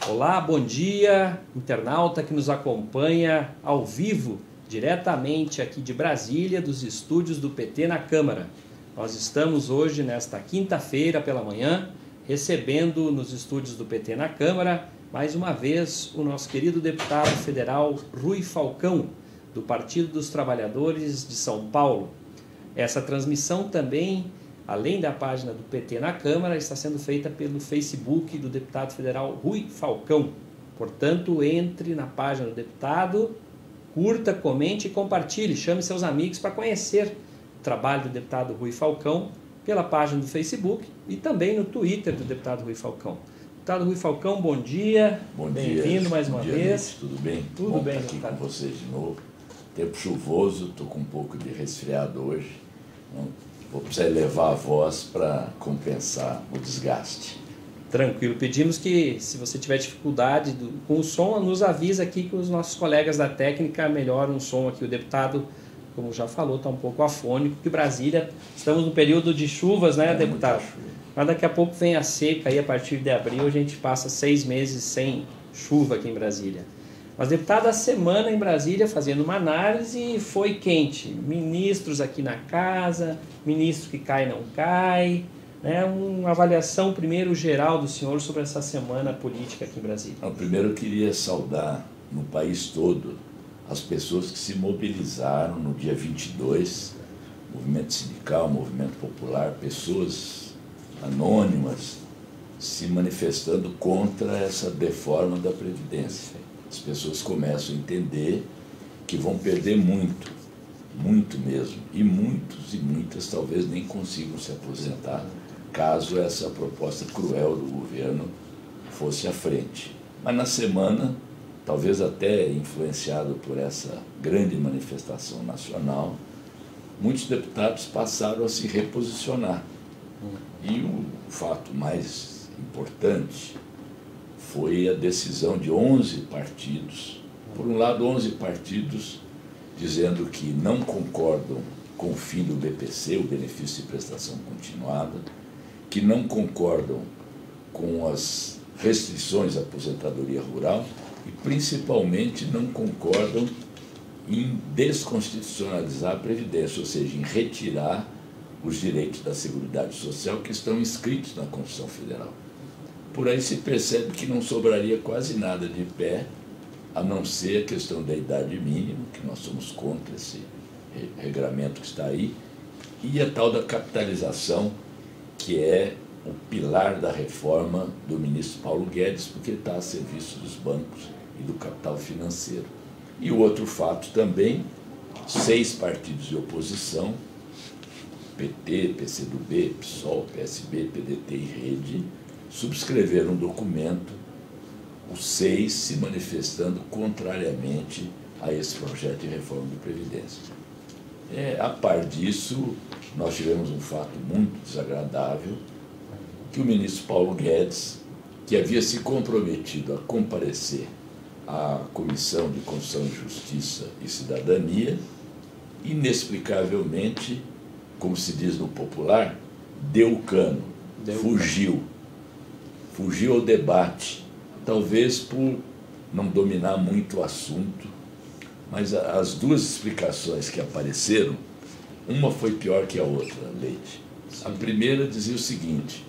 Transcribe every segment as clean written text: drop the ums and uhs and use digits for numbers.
Olá, bom dia, internauta que nos acompanha ao vivo, diretamente aqui de Brasília, dos estúdios do PT na Câmara. Nós estamos hoje, nesta quinta-feira pela manhã, recebendo nos estúdios do PT na Câmara, mais uma vez, o nosso querido deputado federal Rui Falcão, do Partido dos Trabalhadores de São Paulo. Essa transmissão também, além da página do PT na Câmara, está sendo feita pelo Facebook do deputado federal Rui Falcão. Portanto, entre na página do deputado, curta, comente e compartilhe. Chame seus amigos para conhecer o trabalho do deputado Rui Falcão pela página do Facebook e também no Twitter do deputado Rui Falcão. Deputado Rui Falcão, bom dia. Bom dia. Bem-vindo mais uma vez. Tudo bem? Tudo bem, estar aqui deputado. com vocês de novo. Tempo chuvoso, estou com um pouco de resfriado hoje. Então, vou precisar elevar a voz para compensar o desgaste. Tranquilo. Pedimos que, se você tiver dificuldade com o som, nos avisa aqui que os nossos colegas da técnica melhoram o som aqui. O deputado, como já falou, está um pouco afônico, porque Brasília, estamos no período de chuvas, né, deputado? Mas daqui a pouco vem a seca, aí a partir de abril a gente passa 6 meses sem chuva aqui em Brasília. Mas, deputado, a semana em Brasília fazendo uma análise foi quente. Ministros aqui na casa, ministro que cai não cai, né? Uma avaliação primeiro geral do senhor sobre essa semana política aqui em Brasília. Primeiro eu queria saudar no país todo as pessoas que se mobilizaram no dia 22, movimento sindical, movimento popular, pessoas anônimas se manifestando contra essa reforma da Previdência. As pessoas começam a entender que vão perder muito, muito mesmo, e muitos e muitas talvez nem consigam se aposentar, caso essa proposta cruel do governo fosse à frente. Mas na semana, talvez até influenciado por essa grande manifestação nacional, muitos deputados passaram a se reposicionar. E o fato mais importante foi a decisão de 11 partidos. Por um lado, 11 partidos dizendo que não concordam com o fim do BPC, o benefício de prestação continuada, que não concordam com as restrições à aposentadoria rural e, principalmente, não concordam em desconstitucionalizar a Previdência, ou seja, em retirar os direitos da Seguridade Social que estão inscritos na Constituição Federal. Por aí se percebe que não sobraria quase nada de pé, a não ser a questão da idade mínima, que nós somos contra esse regramento que está aí, e a tal da capitalização, que é o pilar da reforma do ministro Paulo Guedes, porque está a serviço dos bancos e do capital financeiro. E o outro fato também, 6 partidos de oposição, PT, PCdoB, PSOL, PSB, PDT e Rede, subscreveram um documento, os 6 se manifestando contrariamente a esse projeto de reforma da Previdência. A par disso, nós tivemos um fato muito desagradável, que o ministro Paulo Guedes, que havia se comprometido a comparecer à Comissão de Constituição e Justiça e Cidadania, inexplicavelmente, como se diz no popular, deu o cano, fugiu ao debate, talvez por não dominar muito o assunto, mas as 2 explicações que apareceram, uma foi pior que a outra, Leite. A primeira dizia o seguinte,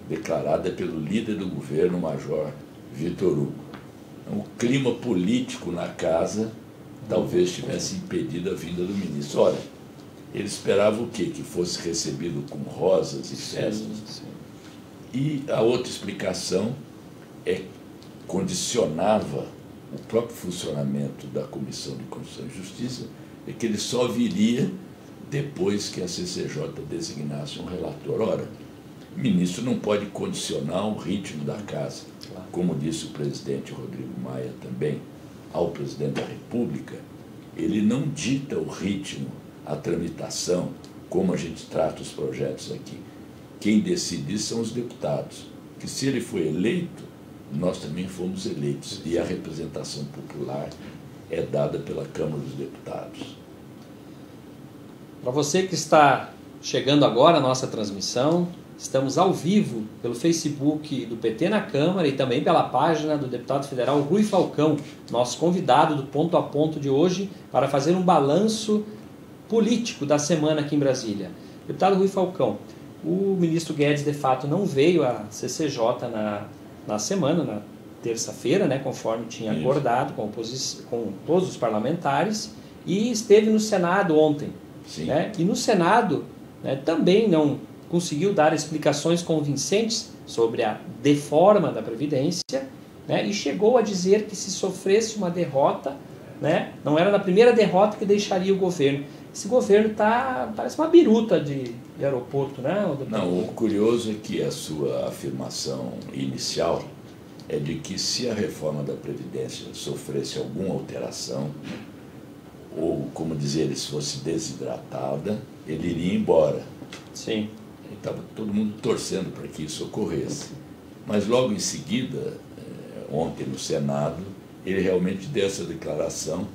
declarada pelo líder do governo, o Major Vitor Hugo: o clima político na casa talvez tivesse impedido a vinda do ministro. Olha, ele esperava o quê? Que fosse recebido com rosas e festas? Sim. E a outra explicação condicionava o próprio funcionamento da Comissão de Constituição e Justiça, que ele só viria depois que a CCJ designasse um relator. Ora, o ministro não pode condicionar o ritmo da casa, como disse o presidente Rodrigo Maia também ao presidente da República, ele não dita o ritmo, a tramitação, como a gente trata os projetos aqui. Quem decide isso são os deputados, que se ele foi eleito, nós também fomos eleitos, e a representação popular é dada pela Câmara dos Deputados. Para você que está chegando agora à nossa transmissão, Estamos ao vivo pelo Facebook do PT na Câmara e também pela página do deputado federal Rui Falcão, nosso convidado do Ponto a Ponto de hoje, para fazer um balanço político da semana aqui em Brasília. Deputado Rui Falcão, o ministro Guedes de fato não veio à CCJ na semana, na terça-feira, né, conforme tinha acordado com todos os parlamentares, e esteve no Senado ontem. Né, e no Senado, né, também não conseguiu dar explicações convincentes sobre a deforma da Previdência, né, e chegou a dizer que se sofresse uma derrota, né, não era na primeira derrota que deixaria o governo. Esse governo parece uma biruta de aeroporto, né? Não, o curioso é que a sua afirmação inicial é de que se a reforma da Previdência sofresse alguma alteração, ou, como dizer, se fosse desidratada, ele iria embora. Sim. Estava todo mundo torcendo para que isso ocorresse. Mas logo em seguida, ontem no Senado, ele realmente deu essa declaração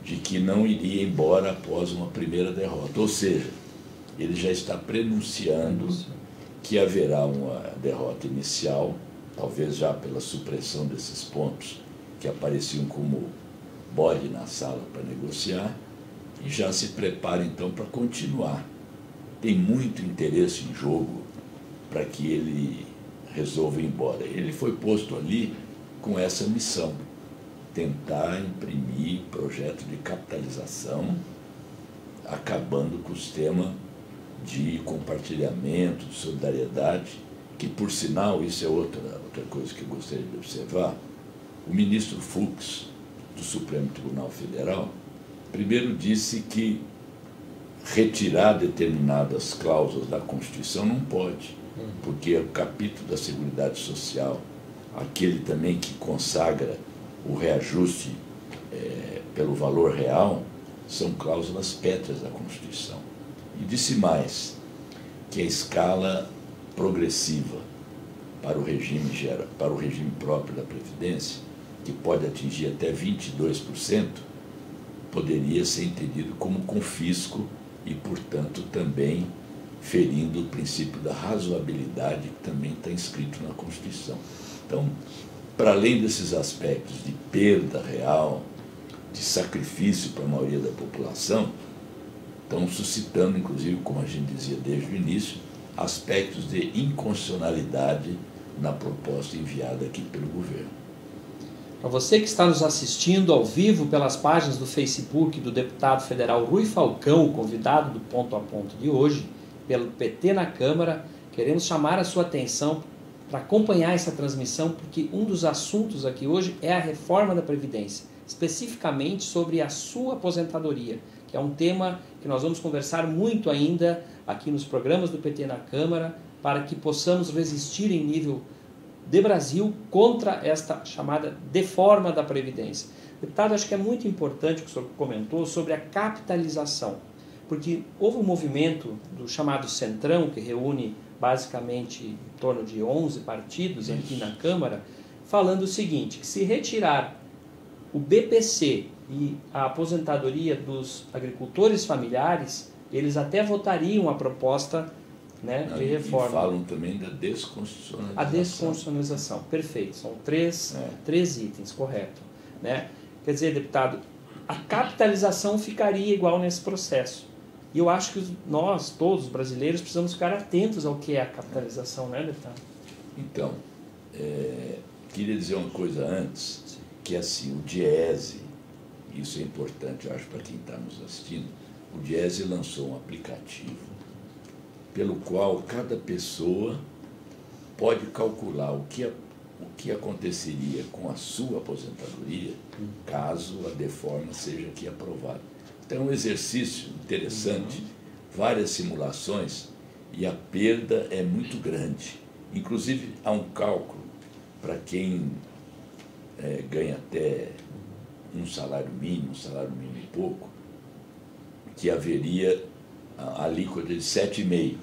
de que não iria embora após uma primeira derrota. Ou seja, ele já está prenunciando que haverá uma derrota inicial, talvez já pela supressão desses pontos que apareciam como bode na sala para negociar, e já se prepara então para continuar. Tem muito interesse em jogo para que ele resolva ir embora. Ele foi posto ali com essa missão: tentar imprimir projeto de capitalização, acabando com o sistema de compartilhamento, de solidariedade, que, por sinal, isso é outra coisa que eu gostaria de observar. O ministro Fux, do Supremo Tribunal Federal, primeiro disse que retirar determinadas cláusulas da Constituição não pode, porque o capítulo da Seguridade Social, aquele também que consagra o reajuste pelo valor real, são cláusulas pétreas da Constituição. E disse mais, que a escala progressiva para o regime próprio da Previdência, que pode atingir até 22%, poderia ser entendido como confisco e, portanto, também ferindo o princípio da razoabilidade que também está inscrito na Constituição. Então, para além desses aspectos de perda real, de sacrifício para a maioria da população, estão suscitando, inclusive, como a gente dizia desde o início, aspectos de inconstitucionalidade na proposta enviada aqui pelo governo. Para você que está nos assistindo ao vivo pelas páginas do Facebook do deputado federal Rui Falcão, o convidado do Ponto a Ponto de hoje, pelo PT na Câmara, queremos chamar a sua atenção para acompanhar essa transmissão, porque um dos assuntos aqui hoje é a reforma da Previdência, especificamente sobre a sua aposentadoria, que é um tema que nós vamos conversar muito ainda aqui nos programas do PT na Câmara, para que possamos resistir em nível de Brasil contra esta chamada deforma da Previdência. Deputado, acho que é muito importante o que o senhor comentou sobre a capitalização, porque houve um movimento do chamado Centrão, que reúne basicamente em torno de 11 partidos aqui na Câmara, falando o seguinte, que se retirar o BPC e a aposentadoria dos agricultores familiares, eles até votariam a proposta, né, de reforma. E falam também da desconstitucionalização. A desconstitucionalização, perfeito. São três itens, correto. Né? Quer dizer, deputado, a capitalização ficaria igual nesse processo. E eu acho que nós, todos os brasileiros, precisamos ficar atentos ao que é a capitalização, né, deputado? Então, queria dizer uma coisa antes, que assim, o Diese, isso é importante, eu acho, para quem está nos assistindo, o Diese lançou um aplicativo pelo qual cada pessoa pode calcular o que aconteceria com a sua aposentadoria caso a deforma seja aqui aprovada. Então é um exercício interessante, várias simulações, e a perda é muito grande. Inclusive há um cálculo para quem ganha até um salário mínimo e pouco, que haveria a alíquota de 7,5%.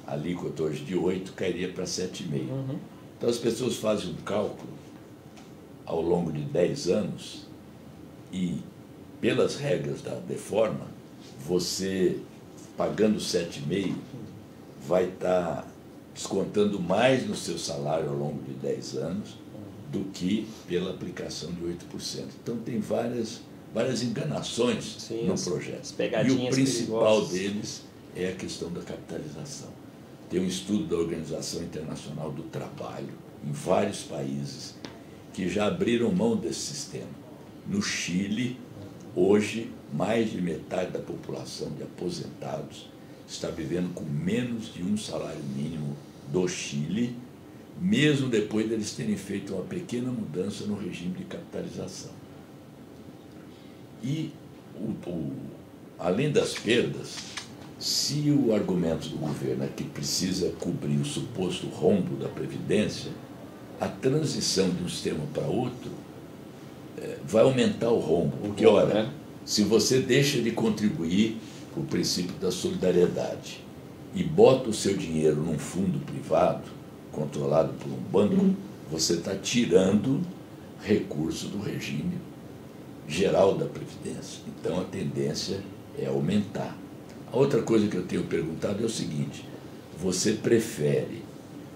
A alíquota hoje de 8% cairia para 7,5%. Então as pessoas fazem um cálculo ao longo de 10 anos e, pelas regras da deforma, você pagando 7,5% vai estar descontando mais no seu salário ao longo de 10 anos do que pela aplicação de 8%. Então tem várias enganações no projeto. E o principal deles é a questão da capitalização. Tem um estudo da Organização Internacional do Trabalho, em vários países, que já abriram mão desse sistema. No Chile, hoje, mais de metade da população de aposentados está vivendo com menos de um salário mínimo do Chile, mesmo depois deles terem feito uma pequena mudança no regime de capitalização. E, além das perdas, se o argumento do governo é que precisa cobrir o suposto rombo da Previdência, a transição de um sistema para outro vai aumentar o rombo. Porque, ora, se você deixa de contribuir para o princípio da solidariedade e bota o seu dinheiro num fundo privado, controlado por um banco, você está tirando recurso do regime geral da Previdência. Então, a tendência é aumentar. A outra coisa que eu tenho perguntado é o seguinte: você prefere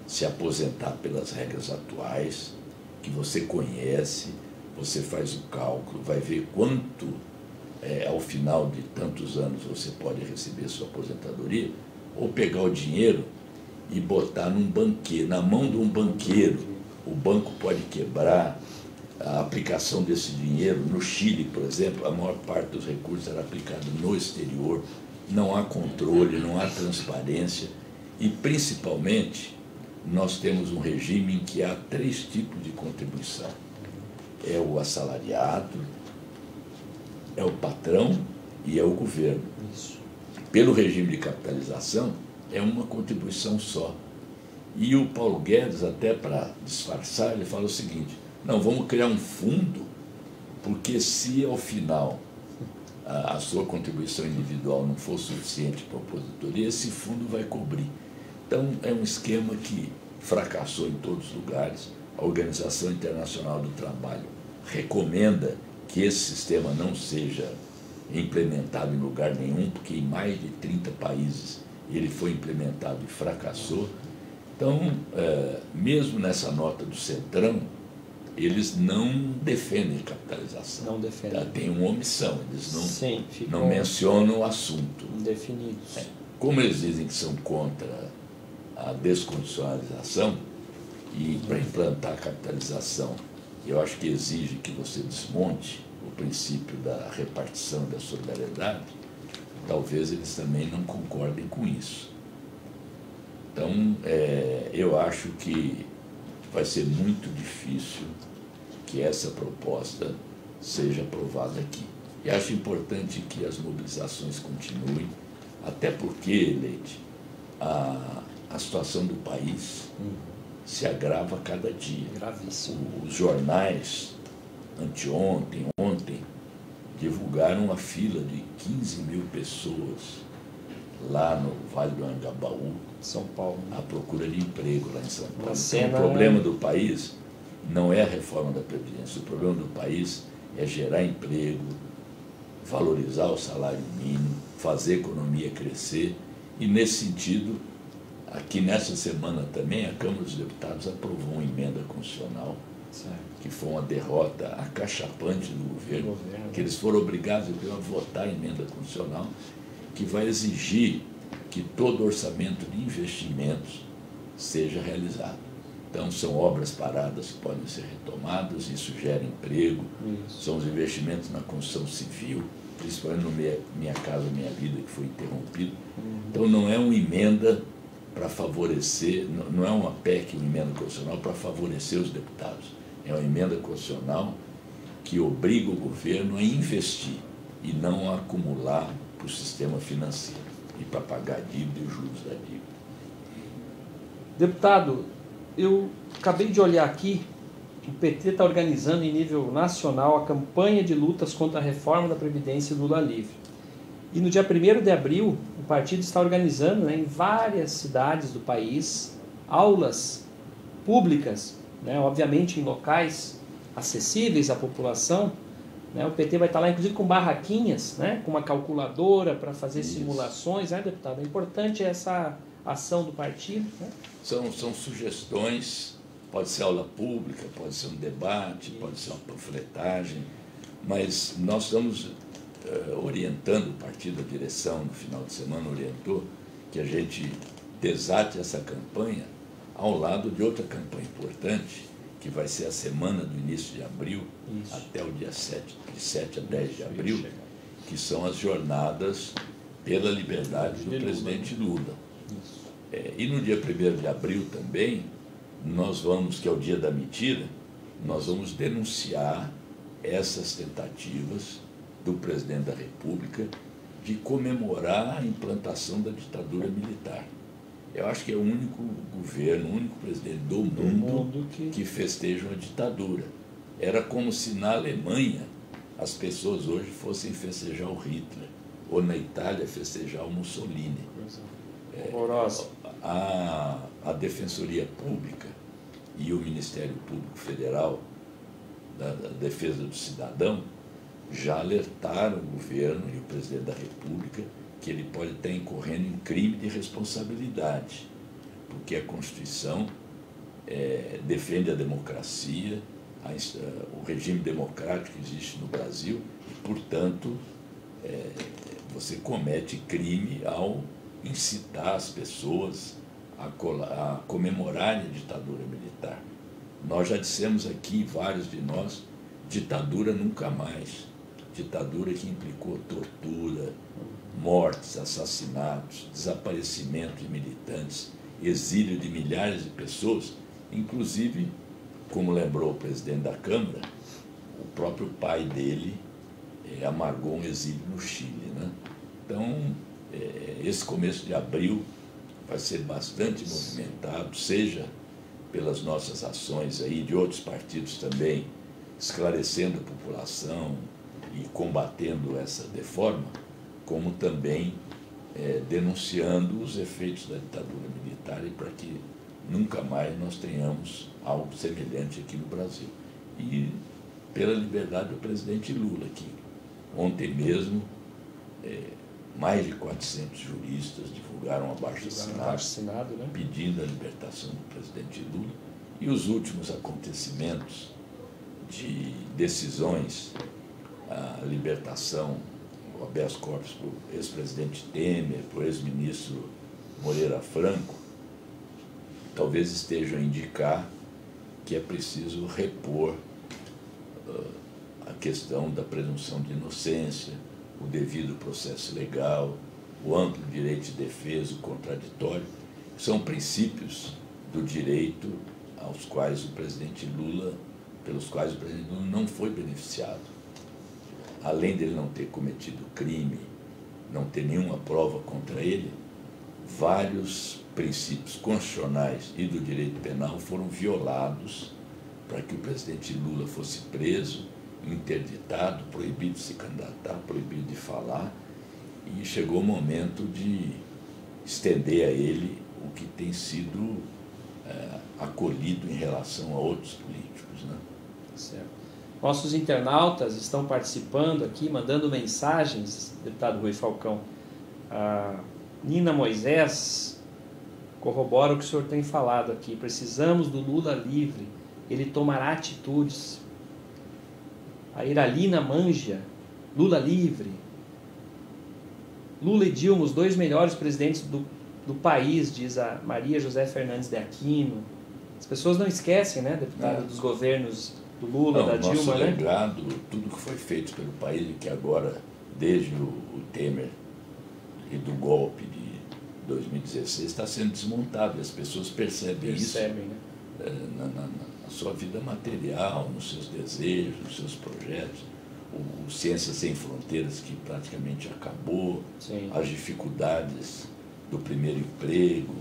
se aposentar pelas regras atuais, que você conhece, você faz o cálculo, vai ver quanto, ao final de tantos anos, você pode receber sua aposentadoria, ou pegar o dinheiro e botar na mão de um banqueiro? O banco pode quebrar. A aplicação desse dinheiro, no Chile, por exemplo, a maior parte dos recursos era aplicado no exterior, não há controle, não há transparência e, principalmente, nós temos um regime em que há 3 tipos de contribuição. É o assalariado, é o patrão e é o governo. Isso. Pelo regime de capitalização, é uma contribuição só. E o Paulo Guedes, até para disfarçar, ele fala o seguinte: não, vamos criar um fundo, porque se ao final a sua contribuição individual não for suficiente para a aposentadoria, esse fundo vai cobrir. Então, é um esquema que fracassou em todos os lugares. A Organização Internacional do Trabalho recomenda que esse sistema não seja implementado em lugar nenhum, porque em mais de 30 países ele foi implementado e fracassou. Então, mesmo nessa nota do Centrão, eles não defendem capitalização. Não defendem. Tem uma omissão, eles Sim, não mencionam o assunto. Indefinidos. Como eles dizem que são contra a descondicionalização, e para implantar a capitalização, eu acho que exige que você desmonte o princípio da repartição e da solidariedade, talvez eles também não concordem com isso. Então, eu acho que vai ser muito difícil que essa proposta seja aprovada aqui. E acho importante que as mobilizações continuem, até porque, Leite, a situação do país se agrava a cada dia. Gravíssimo. Os jornais, anteontem, ontem, divulgaram uma fila de 15 mil pessoas lá no Vale do Anhangabaú, São Paulo, à procura de emprego lá em São Paulo. Então, o problema do país não é a reforma da Previdência, o problema do país é gerar emprego, valorizar o salário mínimo, fazer a economia crescer, e nesse sentido, aqui nessa semana também, a Câmara dos Deputados aprovou uma emenda constitucional, que foi uma derrota acachapante do governo, que eles foram obrigados a votar a emenda constitucional, que vai exigir que todo orçamento de investimentos seja realizado. Então, são obras paradas que podem ser retomadas, isso gera emprego, são os investimentos na construção civil, principalmente no Minha Casa Minha Vida, que foi interrompido. Então, não é uma emenda para favorecer, não é uma PEC, uma emenda constitucional para favorecer os deputados, é uma emenda constitucional que obriga o governo a investir e não a acumular para o sistema financeiro e para pagar a dívida e os juros da dívida. Deputado, eu acabei de olhar aqui, o PT está organizando em nível nacional a campanha de lutas contra a reforma da Previdência do Lula Livre. E no dia 1º de abril, o partido está organizando, em várias cidades do país, aulas públicas, obviamente em locais acessíveis à população. O PT vai estar lá, inclusive, com barraquinhas, com uma calculadora para fazer simulações. Deputado, é importante essa ação do partido, né? São sugestões, pode ser aula pública, pode ser um debate, pode ser uma panfletagem, mas nós estamos orientando o partido, a direção, no final de semana orientou que a gente desate essa campanha ao lado de outra campanha importante, que vai ser a semana do início de abril, até o dia 7, de 7 a 10 de abril, que são as jornadas pela liberdade do presidente Lula. E no dia 1º de abril também, nós vamos, que é o dia da mentira, nós vamos denunciar essas tentativas do presidente da República de comemorar a implantação da ditadura militar. Eu acho que é o único governo, o único presidente do mundo que festeja uma ditadura. Era como se na Alemanha as pessoas hoje fossem festejar o Hitler, ou na Itália festejar o Mussolini. Horrorosa. A Defensoria Pública e o Ministério Público Federal da Defesa do Cidadão já alertaram o governo e o presidente da República que ele pode estar incorrendo em crime de responsabilidade, porque a Constituição defende a democracia, o regime democrático que existe no Brasil, e, portanto, você comete crime ao incitar as pessoas a comemorarem a ditadura militar. Nós já dissemos aqui, vários de nós, ditadura nunca mais. Ditadura que implicou tortura, mortes, assassinatos, desaparecimento de militantes, exílio de milhares de pessoas, inclusive, como lembrou o presidente da Câmara, o próprio pai dele amargou um exílio no Chile, né? Então, esse começo de abril vai ser bastante movimentado, seja pelas nossas ações aí, de outros partidos também, esclarecendo a população e combatendo essa deforma, como também denunciando os efeitos da ditadura militar e para que nunca mais nós tenhamos algo semelhante aqui no Brasil. E pela liberdade do presidente Lula, que ontem mesmo mais de 400 juristas divulgaram um abaixo-assinado, né, pedindo a libertação do presidente Lula. E os últimos acontecimentos de decisões, a libertação, o habeas corpus para o ex-presidente Temer, para o ex-ministro Moreira Franco, talvez estejam a indicar que é preciso repor a questão da presunção de inocência, o devido processo legal, o amplo direito de defesa, o contraditório, são princípios do direito aos quais o presidente Lula, pelos quais o presidente Lula não foi beneficiado. Além dele não ter cometido crime, não ter nenhuma prova contra ele, vários princípios constitucionais e do direito penal foram violados para que o presidente Lula fosse preso, interditado, proibido de se candidatar, proibido de falar, e chegou o momento de estender a ele o que tem sido acolhido em relação a outros políticos, né? Certo. Nossos internautas estão participando aqui, mandando mensagens, deputado Rui Falcão. A Nina Moisés corrobora o que o senhor tem falado aqui. Precisamos do Lula livre, ele tomará atitudes. A Iralina Manja, Lula livre. Lula e Dilma, os dois melhores presidentes do país, diz a Maria José Fernandes de Aquino. As pessoas não esquecem, né, deputado, dos governos do Lula, da Dilma, nosso né? legado, tudo que foi feito pelo país, que agora, desde o Temer e do golpe de 2016, está sendo desmontado. E as pessoas percebem isso, né? na sua vida material, nos seus desejos, nos seus projetos. O Ciências Sem Fronteiras, que praticamente acabou, Sim. As dificuldades do primeiro emprego,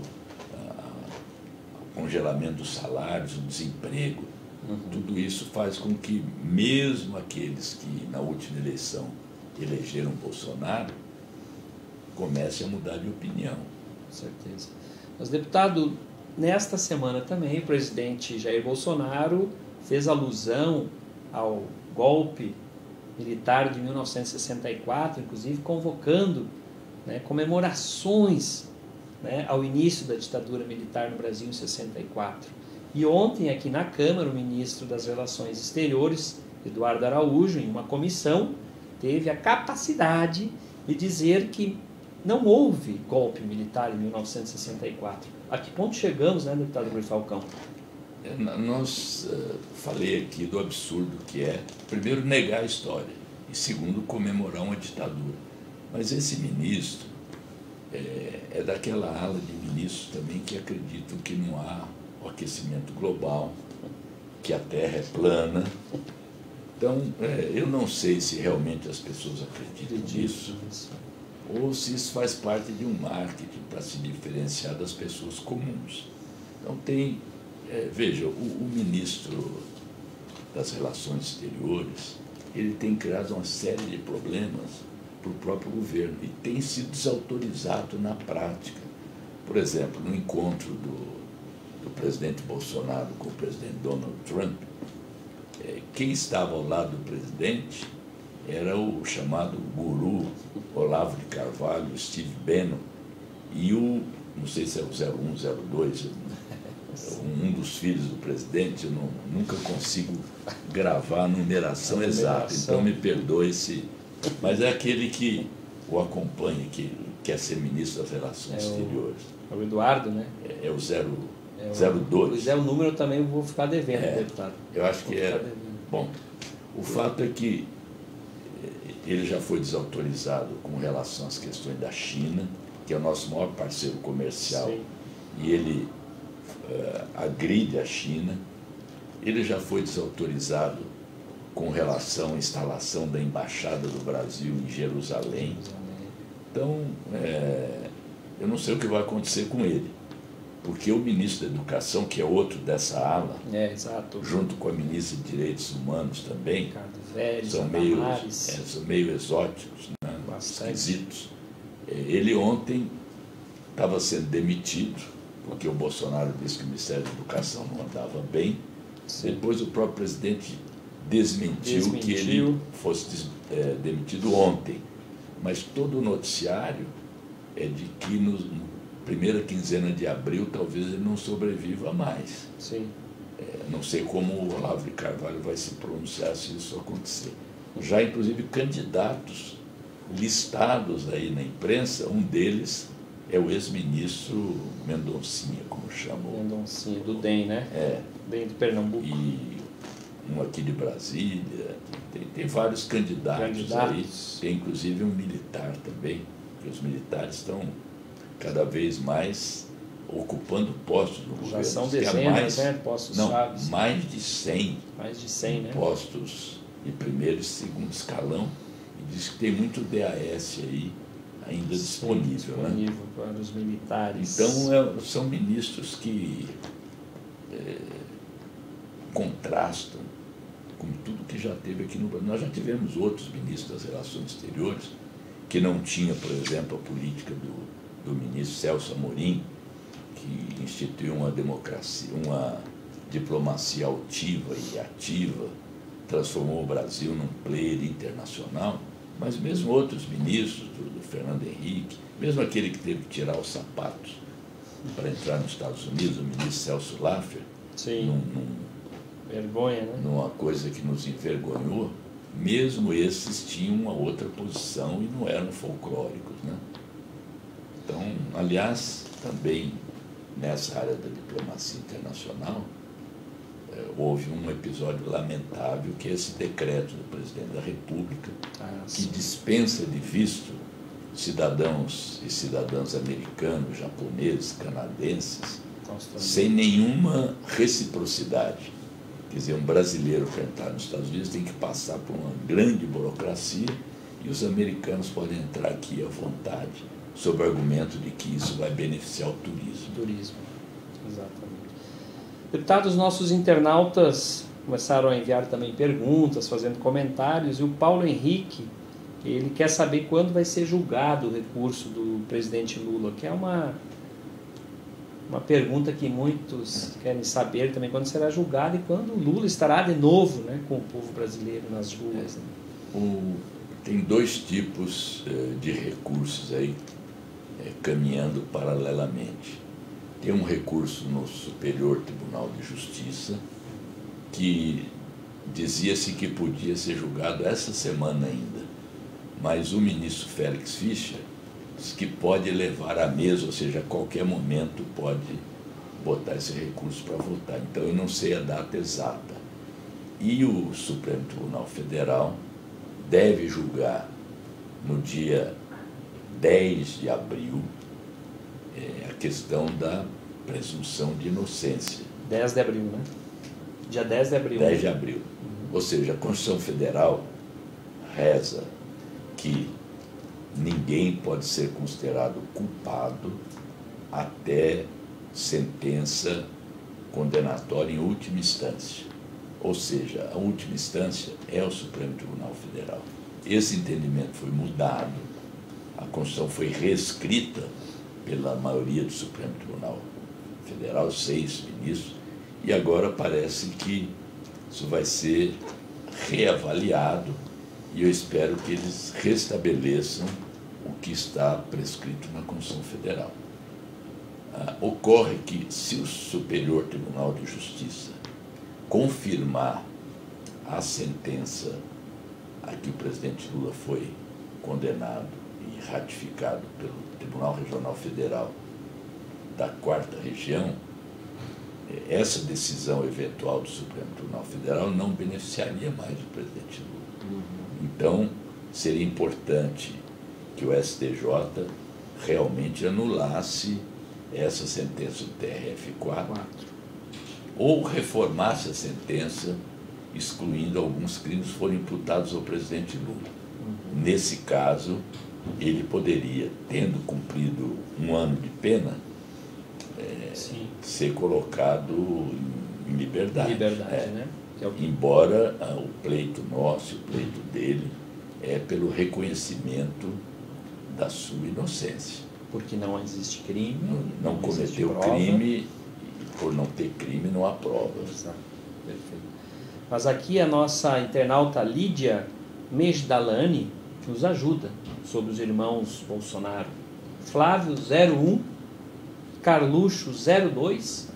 o congelamento dos salários, o desemprego. Tudo isso faz com que mesmo aqueles que na última eleição elegeram Bolsonaro comecem a mudar de opinião. Com certeza. Mas, deputado, nesta semana também o presidente Jair Bolsonaro fez alusão ao golpe militar de 1964, inclusive convocando, né, comemorações né, ao início da ditadura militar no Brasil em 64. E ontem, aqui na Câmara, o ministro das Relações Exteriores, Eduardo Araújo, em uma comissão, teve a capacidade de dizer que não houve golpe militar em 1964. A que ponto chegamos, né, deputado Rui Falcão? Falei aqui do absurdo que é, primeiro, negar a história e, segundo, comemorar uma ditadura. Mas esse ministro é daquela ala de ministros também que acreditam que não há o aquecimento global, que a Terra é plana. Então, eu não sei se realmente as pessoas acreditam nisso, ou se isso faz parte de um marketing para se diferenciar das pessoas comuns. Então, veja, o ministro das Relações Exteriores, ele tem criado uma série de problemas para o próprio governo e tem sido desautorizado na prática. Por exemplo, no encontro do presidente Bolsonaro com o presidente Donald Trump, quem estava ao lado do presidente era o chamado guru Olavo de Carvalho, Steve Bannon, e não sei se é o 01, 02, um dos filhos do presidente. Eu nunca consigo gravar a numeração exata, então me perdoe mas é aquele que o acompanha, que quer ser ministro das Relações Exteriores. É o Eduardo, né? É o 02. Pois o número também eu vou ficar devendo, deputado. Eu acho que Bom, o fato é que ele já foi desautorizado com relação às questões da China, que é o nosso maior parceiro comercial. Sim. E ele agride a China. Ele já foi desautorizado com relação à instalação da Embaixada do Brasil em Jerusalém. Então, eu não sei o que vai acontecer com ele, porque o ministro da Educação, que é outro dessa ala, junto com a ministra de Direitos Humanos também, são meio exóticos, né? Esquisitos. Ele ontem estava sendo demitido, porque o Bolsonaro disse que o Ministério da Educação não andava bem. Sim. Depois o próprio presidente desmentiu que ele fosse demitido ontem. Mas todo o noticiário é de que na primeira quinzena de abril talvez ele não sobreviva mais. Sim. Não sei como o Olavo de Carvalho vai se pronunciar se isso acontecer. Já, inclusive, candidatos listados aí na imprensa, um deles é o ex-ministro Mendoncinha, como chamou. Mendoncinha, do DEM, né? DEM de Pernambuco. E um aqui de Brasília. Tem vários candidatos aí. Tem, inclusive, um militar também, porque os militares estão cada vez mais ocupando postos no governo. Já são dezenas, postos chaves. Mais de 100. Mais de 100, né? Postos de primeiro e segundo escalão. E diz que tem muito DAS aí ainda disponível, né? Para os militares. Então, são ministros que contrastam com tudo que já teve aqui no Brasil. Nós já tivemos outros ministros das Relações Exteriores que não tinha, por exemplo, a política do ministro Celso Amorim, que instituiu uma diplomacia altiva e ativa, transformou o Brasil num player internacional. Mas mesmo outros ministros, do Fernando Henrique, mesmo aquele que teve que tirar os sapatos para entrar nos Estados Unidos, o ministro Celso Laffer, vergonha, né? Numa coisa que nos envergonhou, mesmo esses tinham uma outra posição e não eram folclóricos, né? Então, aliás, também nessa área da diplomacia internacional, houve um episódio lamentável, que é esse decreto do presidente da República, que dispensa de visto cidadãos e cidadãs americanos, japoneses, canadenses, sem nenhuma reciprocidade. Quer dizer, um brasileiro para entrar nos Estados Unidos tem que passar por uma grande burocracia e os americanos podem entrar aqui à vontade, sob o argumento de que isso vai beneficiar o turismo. Turismo, exatamente. Deputados, nossos internautas começaram a enviar também perguntas, fazendo comentários, e o Paulo Henrique, ele quer saber quando vai ser julgado o recurso do presidente Lula, que é uma pergunta que muitos querem saber também, quando será julgado e quando o Lula estará de novo, né, com o povo brasileiro nas ruas. Né? Tem dois tipos de recursos aí caminhando paralelamente. Tem um recurso no Superior Tribunal de Justiça que dizia-se que podia ser julgado essa semana ainda, mas o ministro Félix Fischer diz que pode levar à mesa, ou seja, a qualquer momento pode botar esse recurso para votar. Então eu não sei a data exata. E o Supremo Tribunal Federal deve julgar no dia 10 de abril a questão da presunção de inocência. 10 de abril, né? Dia 10 de abril. 10 de abril. Ou seja, a Constituição Federal reza que ninguém pode ser considerado culpado até sentença condenatória em última instância. Ou seja, a última instância é o Supremo Tribunal Federal. Esse entendimento foi mudado, a Constituição foi reescrita pela maioria do Supremo Tribunal Federal, 6 ministros, e agora parece que isso vai ser reavaliado e eu espero que eles restabeleçam o que está prescrito na Constituição Federal. Ocorre que, se o Superior Tribunal de Justiça confirmar a sentença a que o presidente Lula foi condenado e ratificado pelo Tribunal Regional Federal da 4ª Região, essa decisão eventual do Supremo Tribunal Federal não beneficiaria mais o presidente Lula. Então, seria importante que o STJ realmente anulasse essa sentença do TRF4 ou reformasse a sentença, excluindo alguns crimes que foram imputados ao presidente Lula. Nesse caso, ele poderia, tendo cumprido 1 ano de pena, ser colocado em liberdade. Né? Embora o pleito nosso, o pleito dele, é pelo reconhecimento da sua inocência. Porque não existe crime. Não cometeu crime, e por não ter crime não há prova. Exato. Perfeito. Mas aqui a nossa internauta Lídia Mesdalani nos ajuda sobre os irmãos Bolsonaro. Flávio 01, Carluxo 02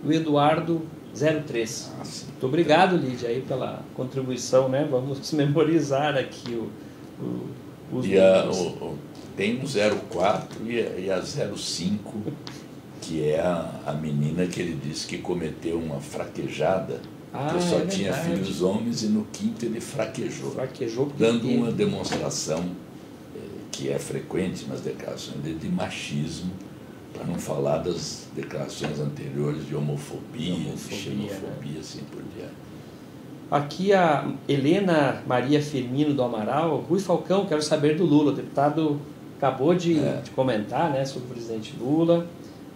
e o Eduardo 03. Muito obrigado, Lídia, aí pela contribuição, né? Vamos memorizar aqui os números. Tem um 04 e a 05, que é a menina que ele disse que cometeu uma fraquejada, que só tinha filhos homens, e no 5º ele fraquejou dando uma demonstração que é frequente nas declarações dele de machismo, para não falar das declarações anteriores de homofobia, de xenofobia, assim por diante. Aqui a Helena Maria Firmino do Amaral. Rui Falcão, quero saber do Lula. O deputado acabou de comentar, né, sobre o presidente Lula,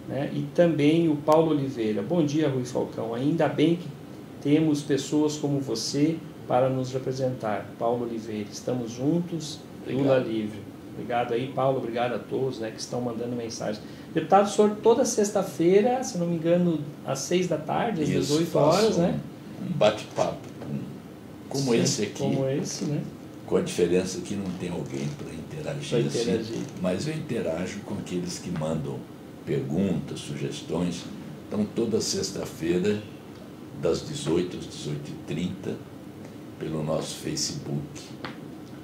né, e também o Paulo Oliveira. Bom dia, Rui Falcão. Ainda bem que temos pessoas como você para nos representar. Paulo Oliveira. Estamos juntos. Obrigado. Lula livre. Obrigado aí, Paulo. Obrigado a todos, né, que estão mandando mensagens. Deputado, o senhor toda sexta-feira, se não me engano, às 6 da tarde, às 18 horas, né? Um bate-papo como esse aqui. Como esse, né? Com a diferença que não tem alguém para interagir. Assim, mas eu interajo com aqueles que mandam perguntas, sugestões. Então, toda sexta-feira, das 18 às 18h30, pelo nosso Facebook.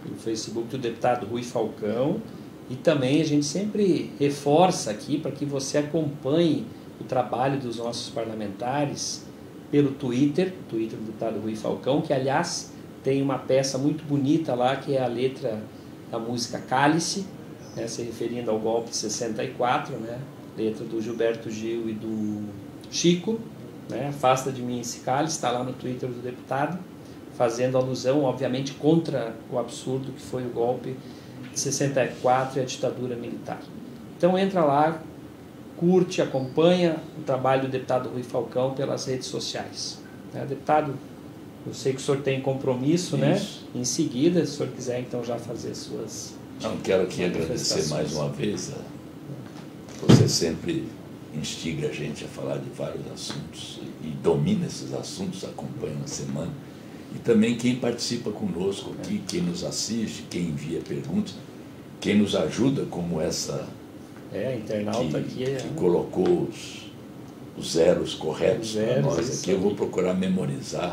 Pelo Facebook do deputado Rui Falcão. E também a gente sempre reforça aqui para que você acompanhe o trabalho dos nossos parlamentares pelo Twitter do deputado Rui Falcão, que aliás tem uma peça muito bonita lá, que é a letra da música Cálice, né, se referindo ao golpe de 64, né, letra do Gilberto Gil e do Chico, né, Afasta de mim esse cálice, está lá no Twitter do deputado, fazendo alusão, obviamente, contra o absurdo que foi o golpe de 64 e a ditadura militar. Então entra lá, curte, acompanha o trabalho do deputado Rui Falcão pelas redes sociais. Deputado, eu sei que o senhor tem compromisso, né? Em seguida, se o senhor quiser então já fazer suas... Não, quero aqui agradecer mais uma vez. Você sempre instiga a gente a falar de vários assuntos e domina esses assuntos, acompanha na semana. E também quem participa conosco aqui, quem nos assiste, quem envia perguntas, quem nos ajuda, como essa A internauta aqui que colocou os zeros corretos para nós aqui. Eu vou procurar memorizar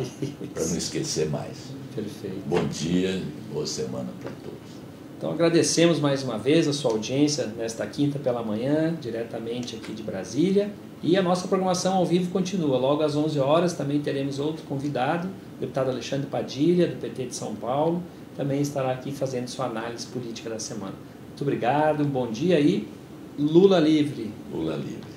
para não esquecer mais. Perfeito. Bom dia, boa semana para todos. Então agradecemos mais uma vez a sua audiência nesta quinta pela manhã, diretamente aqui de Brasília. E a nossa programação ao vivo continua. Logo às 11 horas também teremos outro convidado, o deputado Alexandre Padilha, do PT de São Paulo, também estará aqui fazendo sua análise política da semana. Muito obrigado, um bom dia e Lula livre. Lula livre.